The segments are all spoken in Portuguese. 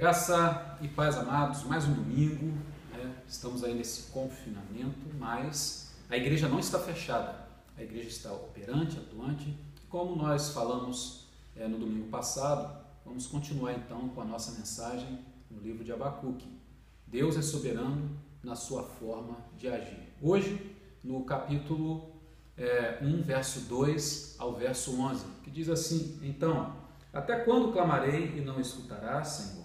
Graça e paz, amados, mais um domingo, né? Estamos aí nesse confinamento, mas a igreja não está fechada, a igreja está operante, atuante. Como nós falamos no domingo passado, vamos continuar então com a nossa mensagem no livro de Abacuque. Deus é soberano na sua forma de agir. Hoje, no capítulo 1, verso 2 ao verso 11, que diz assim: Então, até quando clamarei e não escutarás, Senhor?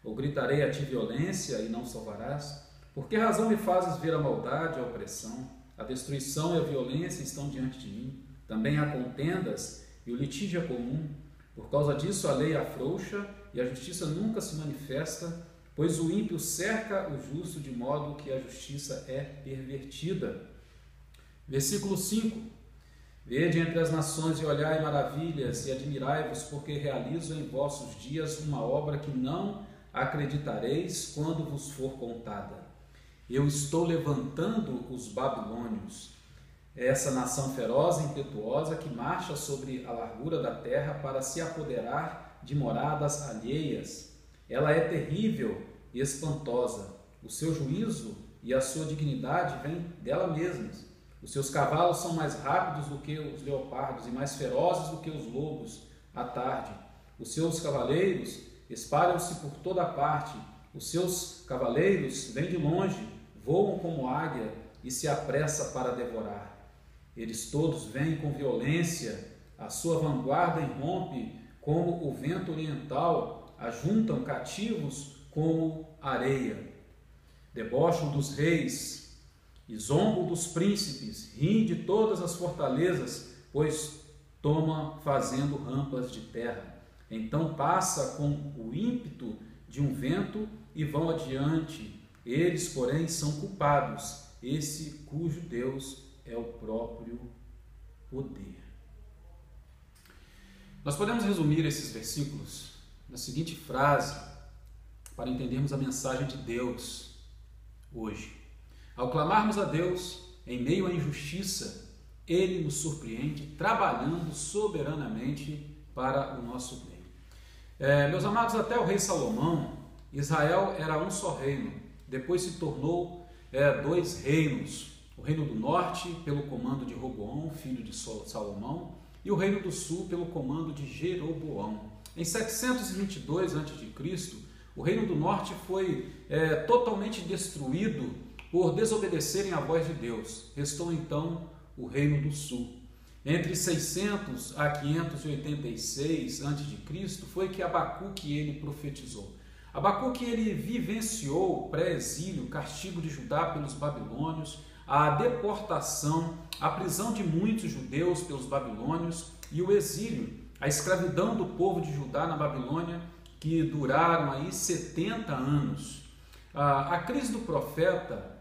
Ou gritarei a ti violência e não salvarás? Por que razão me fazes ver a maldade e a opressão? A destruição e a violência estão diante de mim. Também há contendas e o litígio é comum. Por causa disso a lei afrouxa e a justiça nunca se manifesta, pois o ímpio cerca o justo de modo que a justiça é pervertida. Versículo 5. Vede entre as nações e olhai maravilhas e admirai-vos, porque realizo em vossos dias uma obra que não acreditareis quando vos for contada. Eu estou levantando os babilônios, essa nação feroz e impetuosa que marcha sobre a largura da terra para se apoderar de moradas alheias. Ela é terrível e espantosa. O seu juízo e a sua dignidade vêm dela mesma. Os seus cavalos são mais rápidos do que os leopardos e mais ferozes do que os lobos à tarde. Os seus cavaleiros espalham-se por toda parte. Os seus cavaleiros vêm de longe, voam como águia e se apressa para devorar. Eles todos vêm com violência, a sua vanguarda irrompe como o vento oriental, ajuntam cativos como areia. Debocham dos reis e zombam dos príncipes, riem de todas as fortalezas, pois toma fazendo rampas de terra. Então passa com o ímpeto de um vento e vão adiante. Eles, porém, são culpados, esse cujo Deus é o próprio poder. Nós podemos resumir esses versículos na seguinte frase, para entendermos a mensagem de Deus hoje. Ao clamarmos a Deus em meio à injustiça, Ele nos surpreende, trabalhando soberanamente para o nosso bem. Meus amados, até o rei Salomão, Israel era um só reino, depois se tornou dois reinos, o reino do norte pelo comando de Roboão, filho de Salomão, e o reino do sul pelo comando de Jeroboão. Em 722 a.C., o reino do norte foi totalmente destruído por desobedecerem à voz de Deus. Restou então o reino do sul. Entre 600 a 586 a.C. foi que Abacuque ele profetizou. Abacuque ele vivenciou o pré-exílio, o castigo de Judá pelos babilônios, a deportação, a prisão de muitos judeus pelos babilônios e o exílio, a escravidão do povo de Judá na Babilônia, que duraram aí 70 anos. A crise do profeta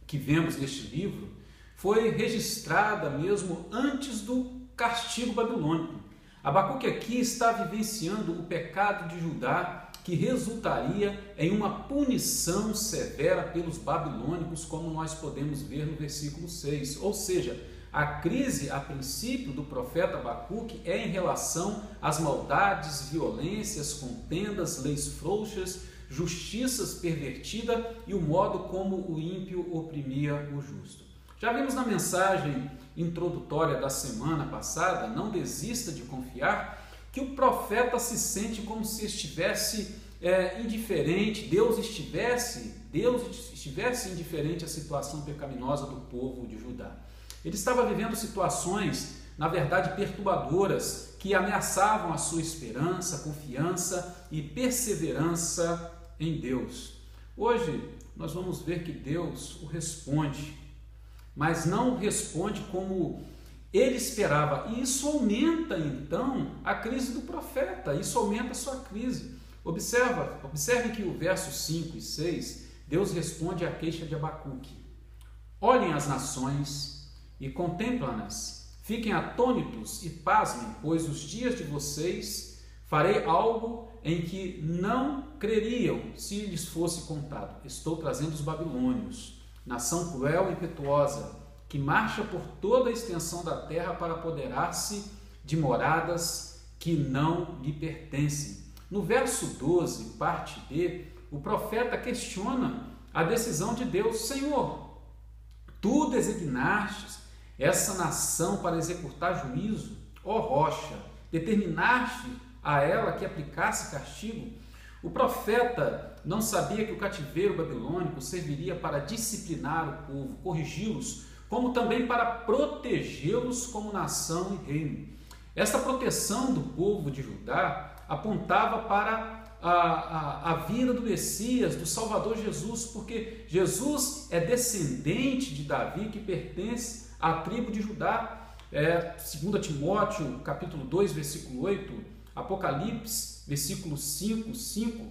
que vemos neste livro foi registrada mesmo antes do castigo babilônico. Abacuque aqui está vivenciando o pecado de Judá, que resultaria em uma punição severa pelos babilônicos, como nós podemos ver no versículo 6. Ou seja, a crise, a princípio, do profeta Abacuque é em relação às maldades, violências, contendas, leis frouxas, justiças pervertida e o modo como o ímpio oprimia o justo. Já vimos na mensagem introdutória da semana passada, não desista de confiar, que o profeta se sente como se estivesse indiferente, Deus estivesse indiferente à situação pecaminosa do povo de Judá. Ele estava vivendo situações, na verdade, perturbadoras, que ameaçavam a sua esperança, confiança e perseverança em Deus. Hoje, nós vamos ver que Deus o responde, mas não responde como ele esperava. E isso aumenta, então, a crise do profeta, isso aumenta a sua crise. Observe que o verso 5 e 6, Deus responde à queixa de Abacuque. Olhem as nações e contemplem-nas, fiquem atônitos e pasmem, pois os dias de vocês farei algo em que não creriam se lhes fosse contado. Estou trazendo os babilônios, nação cruel e impetuosa, que marcha por toda a extensão da terra para apoderar-se de moradas que não lhe pertencem. No verso 12, parte B, o profeta questiona a decisão de Deus. Senhor, tu designaste essa nação para executar juízo, ó rocha, determinaste a ela que aplicasse castigo. O profeta não sabia que o cativeiro babilônico serviria para disciplinar o povo, corrigi-los, como também para protegê-los como nação e reino. Esta proteção do povo de Judá apontava para a vinda do Messias, do Salvador Jesus, porque Jesus é descendente de Davi, que pertence à tribo de Judá. 2 Timóteo, capítulo 2, versículo 8, Apocalipse, versículo 5.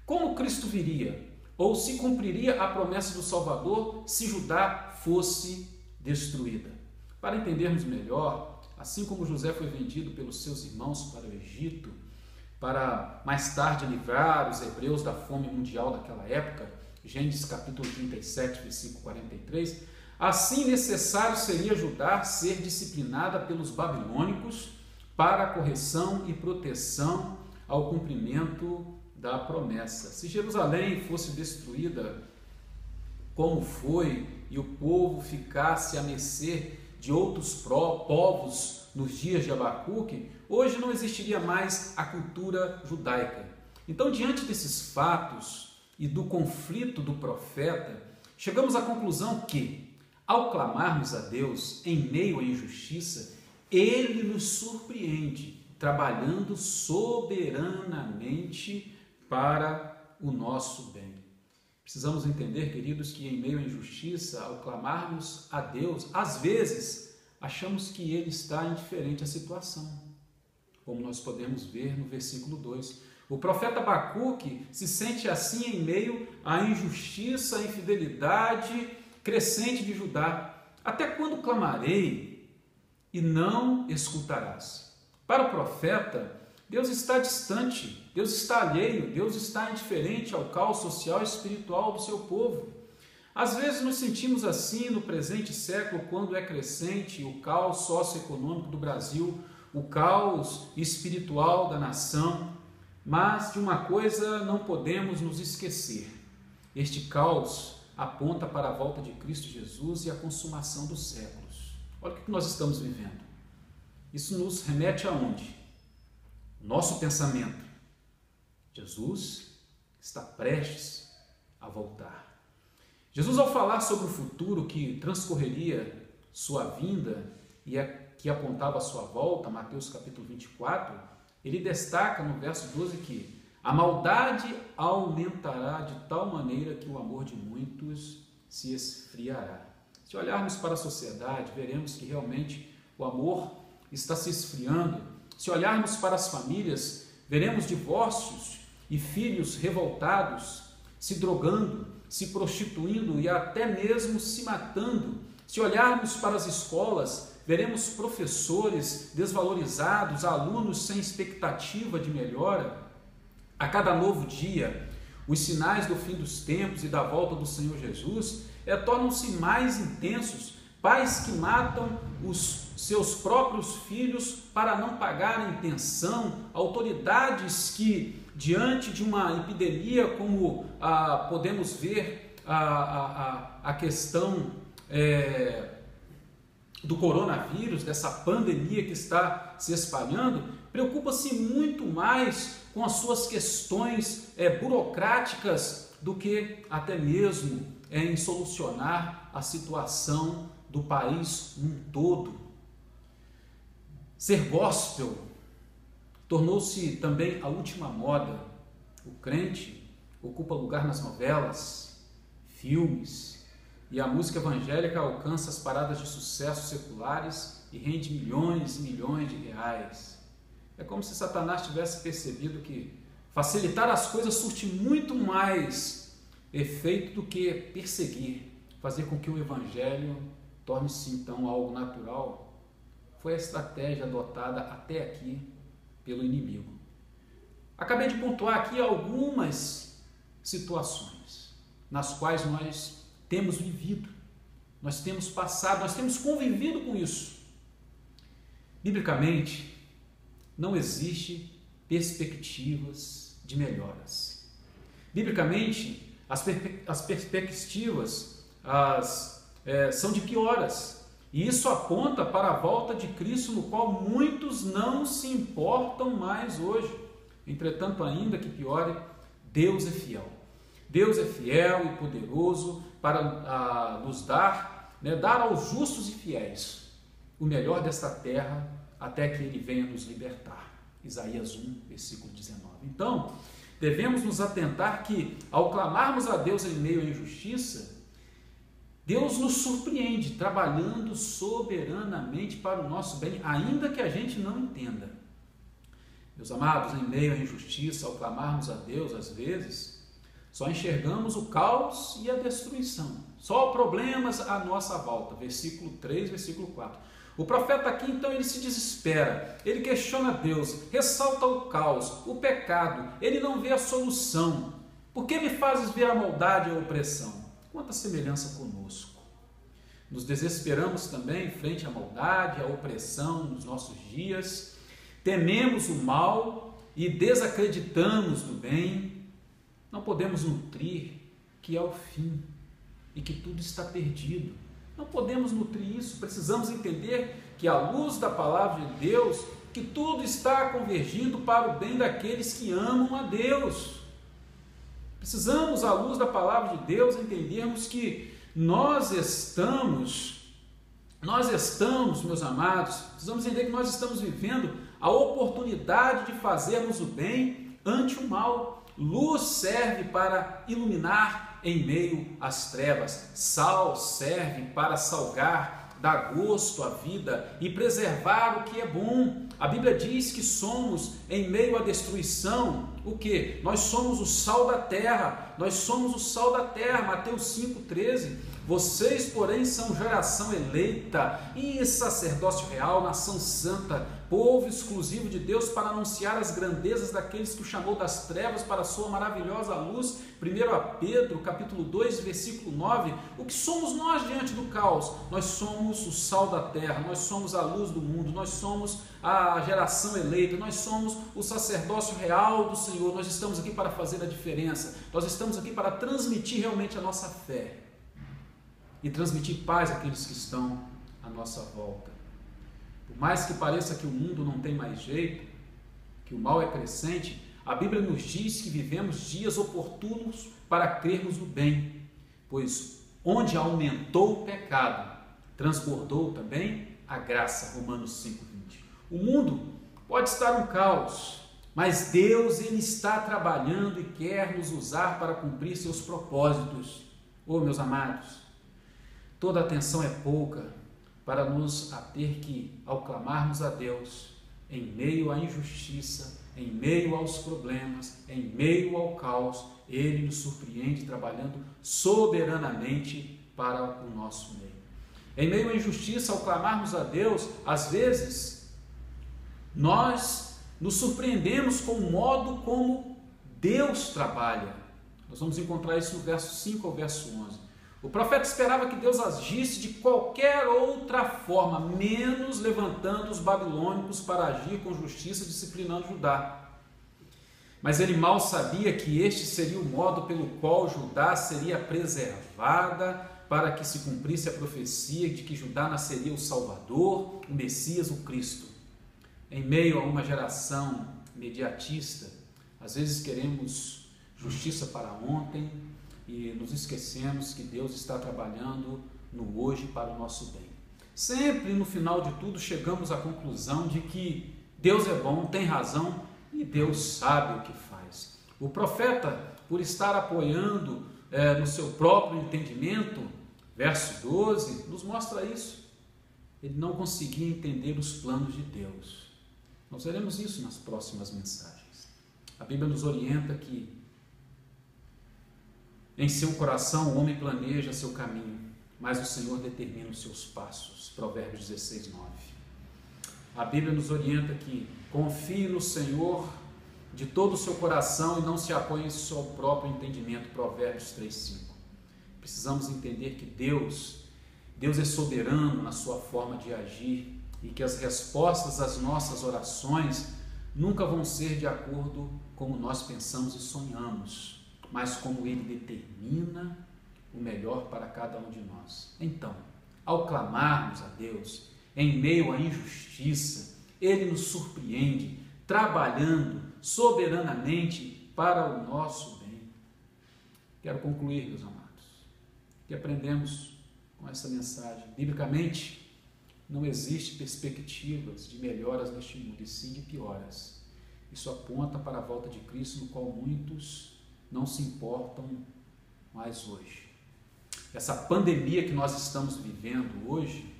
Como Cristo viria? Ou se cumpriria a promessa do Salvador se Judá fosse destruída? Para entendermos melhor, assim como José foi vendido pelos seus irmãos para o Egito, para mais tarde livrar os hebreus da fome mundial daquela época, Gênesis capítulo 37, versículo 43, assim necessário seria Judá ser disciplinada pelos babilônicos para a correção e proteção ao cumprimento da promessa. Se Jerusalém fosse destruída, como foi, e o povo ficasse à mercê de outros povos nos dias de Abacuque, hoje não existiria mais a cultura judaica. Então, diante desses fatos e do conflito do profeta, chegamos à conclusão que, ao clamarmos a Deus em meio à injustiça, Ele nos surpreende, trabalhando soberanamente para o nosso bem. Precisamos entender, queridos, que em meio à injustiça, ao clamarmos a Deus, às vezes achamos que Ele está indiferente à situação, como nós podemos ver no versículo 2. O profeta Abacuque se sente assim em meio à injustiça, à infidelidade crescente de Judá. Até quando clamarei e não escutarás? Para o profeta, Deus está distante, Deus está alheio, Deus está indiferente ao caos social e espiritual do seu povo. Às vezes nos sentimos assim no presente século, quando é crescente o caos socioeconômico do Brasil, o caos espiritual da nação, mas de uma coisa não podemos nos esquecer: este caos aponta para a volta de Cristo Jesus e a consumação dos séculos. Olha o que nós estamos vivendo. Isso nos remete aonde? Nosso pensamento. Jesus está prestes a voltar. Jesus, ao falar sobre o futuro que transcorreria sua vinda e que apontava a sua volta, Mateus capítulo 24, ele destaca no verso 12 que a maldade aumentará de tal maneira que o amor de muitos se esfriará. Se olharmos para a sociedade, veremos que realmente o amor está se esfriando. Se olharmos para as famílias, veremos divórcios e filhos revoltados, se drogando, se prostituindo e até mesmo se matando. Se olharmos para as escolas, veremos professores desvalorizados, alunos sem expectativa de melhora. A cada novo dia, os sinais do fim dos tempos e da volta do Senhor Jesus tornam-se mais intensos. Pais que matam os seus próprios filhos para não pagarem pensão, autoridades que, diante de uma epidemia como podemos ver a questão do coronavírus, dessa pandemia que está se espalhando, preocupa-se muito mais com as suas questões burocráticas do que até mesmo em solucionar a situação do país num todo. Ser gospel tornou-se também a última moda. O crente ocupa lugar nas novelas, filmes, e a música evangélica alcança as paradas de sucesso seculares e rende milhões e milhões de reais. É como se Satanás tivesse percebido que facilitar as coisas surte muito mais efeito do que perseguir, fazer com que o evangelho torne-se então algo natural. Foi a estratégia adotada até aqui pelo inimigo. Acabei de pontuar aqui algumas situações nas quais nós temos vivido, nós temos passado, nós temos convivido com isso. Biblicamente, não existe perspectivas de melhoras. Biblicamente, as perspectivas são de pioras, e isso aponta para a volta de Cristo, no qual muitos não se importam mais hoje. Entretanto, ainda que piore, Deus é fiel. Deus é fiel e poderoso para nos dar aos justos e fiéis o melhor desta terra, até que Ele venha nos libertar. Isaías 1, versículo 19. Então, devemos nos atentar que, ao clamarmos a Deus em meio à injustiça, Deus nos surpreende, trabalhando soberanamente para o nosso bem, ainda que a gente não entenda. Meus amados, em meio à injustiça, ao clamarmos a Deus, às vezes, só enxergamos o caos e a destruição, só problemas à nossa volta. Versículo 3, versículo 4. O profeta aqui, então, ele se desespera, ele questiona Deus, ressalta o caos, o pecado, ele não vê a solução. Por que me fazes ver a maldade e a opressão? Quanta semelhança conosco. Nos desesperamos também frente à maldade, à opressão nos nossos dias, tememos o mal e desacreditamos do bem. Não podemos nutrir que é o fim e que tudo está perdido. Não podemos nutrir isso, precisamos entender que à luz da palavra de Deus, que tudo está convergindo para o bem daqueles que amam a Deus. Precisamos, à luz da palavra de Deus, entendermos que nós estamos, meus amados, precisamos entender que nós estamos vivendo a oportunidade de fazermos o bem ante o mal. Luz serve para iluminar em meio às trevas. Sal serve para salgar, dar gosto à vida e preservar o que é bom. A Bíblia diz que somos, em meio à destruição, o que? Nós somos o sal da terra. Nós somos o sal da terra. Mateus 5,13. Vocês, porém, são geração eleita e sacerdócio real, nação santa, povo exclusivo de Deus, para anunciar as grandezas daqueles que o chamou das trevas para a sua maravilhosa luz. 1 Pedro, capítulo 2, versículo 9. O que somos nós diante do caos? Nós somos o sal da terra, nós somos a luz do mundo, nós somos a geração eleita, nós somos o sacerdócio real do Senhor. Nós estamos aqui para fazer a diferença, nós estamos aqui para transmitir realmente a nossa fé e transmitir paz àqueles que estão à nossa volta. Por mais que pareça que o mundo não tem mais jeito, que o mal é crescente, a Bíblia nos diz que vivemos dias oportunos para crermos no bem, pois onde aumentou o pecado, transbordou também a graça. Romanos 5,20. O mundo pode estar um caos, mas Deus, Ele está trabalhando e quer nos usar para cumprir seus propósitos. Meus amados, toda atenção é pouca para nos ater que, ao clamarmos a Deus, em meio à injustiça, em meio aos problemas, em meio ao caos, Ele nos surpreende trabalhando soberanamente para o nosso meio. Em meio à injustiça, ao clamarmos a Deus, às vezes, nós nos surpreendemos com o modo como Deus trabalha. Nós vamos encontrar isso no verso 5 ao verso 11. O profeta esperava que Deus agisse de qualquer outra forma, menos levantando os babilônicos para agir com justiça, disciplinando Judá. Mas ele mal sabia que este seria o modo pelo qual Judá seria preservada, para que se cumprisse a profecia de que Judá nasceria o Salvador, o Messias, o Cristo. Em meio a uma geração imediatista, às vezes queremos justiça para ontem, e nos esquecemos que Deus está trabalhando no hoje para o nosso bem. Sempre no final de tudo chegamos à conclusão de que Deus é bom, tem razão e Deus sabe o que faz. O profeta, por estar apoiando no seu próprio entendimento, verso 12, nos mostra isso. Ele não conseguia entender os planos de Deus. Nós veremos isso nas próximas mensagens. A Bíblia nos orienta que em seu coração o homem planeja seu caminho, mas o Senhor determina os seus passos. Provérbios 16, 9. A Bíblia nos orienta que confie no Senhor de todo o seu coração e não se apoie em seu próprio entendimento. Provérbios 3, 5. Precisamos entender que Deus é soberano na sua forma de agir e que as respostas às nossas orações nunca vão ser de acordo como nós pensamos e sonhamos, mas como Ele determina o melhor para cada um de nós. Então, ao clamarmos a Deus, em meio à injustiça, Ele nos surpreende, trabalhando soberanamente para o nosso bem. Quero concluir, meus amados, que aprendemos com essa mensagem. Biblicamente, não existe perspectivas de melhoras neste mundo, e sim de pioras. Isso aponta para a volta de Cristo, no qual muitos não se importam mais hoje. Essa pandemia que nós estamos vivendo hoje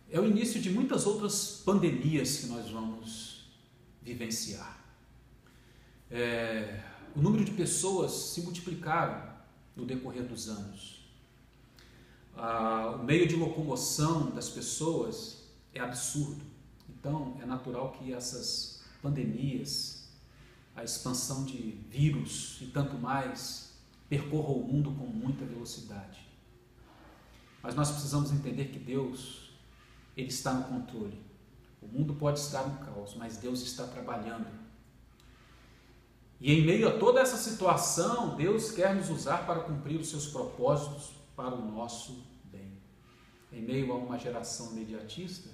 é o início de muitas outras pandemias que nós vamos vivenciar. O número de pessoas se multiplicaram no decorrer dos anos. O meio de locomoção das pessoas é absurdo. Então, é natural que essas pandemias, a expansão de vírus e tanto mais, percorra o mundo com muita velocidade. Mas nós precisamos entender que Deus, Ele está no controle. O mundo pode estar no caos, mas Deus está trabalhando. E em meio a toda essa situação, Deus quer nos usar para cumprir os seus propósitos para o nosso bem. Em meio a uma geração imediatista,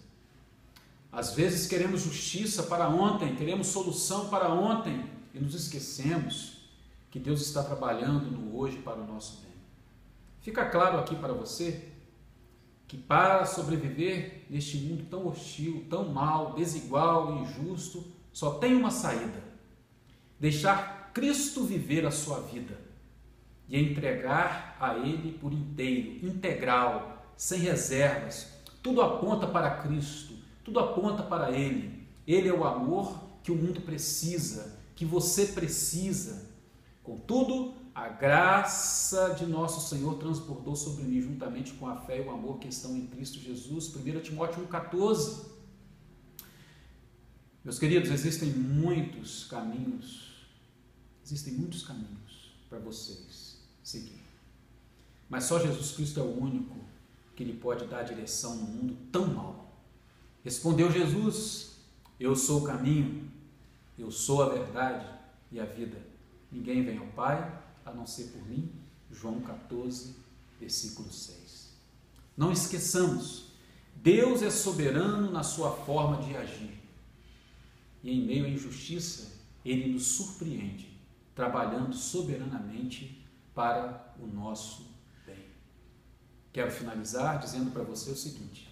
às vezes queremos justiça para ontem, queremos solução para ontem e nos esquecemos que Deus está trabalhando no hoje para o nosso bem. Fica claro aqui para você que para sobreviver neste mundo tão hostil, tão mau, desigual e injusto, só tem uma saída: deixar Cristo viver a sua vida e entregar a Ele por inteiro, integral, sem reservas. Tudo aponta para Cristo, tudo aponta para Ele. Ele é o amor que o mundo precisa, que você precisa. Contudo, a graça de nosso Senhor transbordou sobre mim, juntamente com a fé e o amor que estão em Cristo Jesus. 1 Timóteo 1,14. Meus queridos, existem muitos caminhos para vocês seguir. Mas só Jesus Cristo é o único que lhe pode dar direção no mundo tão mau. Respondeu Jesus: eu sou o caminho, eu sou a verdade e a vida. Ninguém vem ao Pai a não ser por mim. João 14, versículo 6. Não esqueçamos, Deus é soberano na sua forma de agir. E em meio à injustiça, Ele nos surpreende, trabalhando soberanamente para o nosso bem. Quero finalizar dizendo para você o seguinte: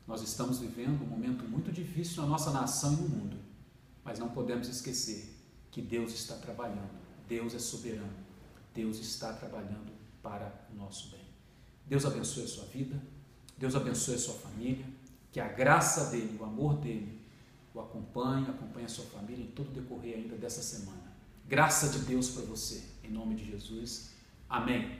nós estamos vivendo um momento muito difícil na nossa nação e no mundo, mas não podemos esquecer que Deus está trabalhando. Deus é soberano. Deus está trabalhando para o nosso bem. Deus abençoe a sua vida. Deus abençoe a sua família. Que a graça dEle, o amor dEle, o acompanhe a sua família em todo o decorrer ainda dessa semana. Graça de Deus para você, em nome de Jesus. Amém.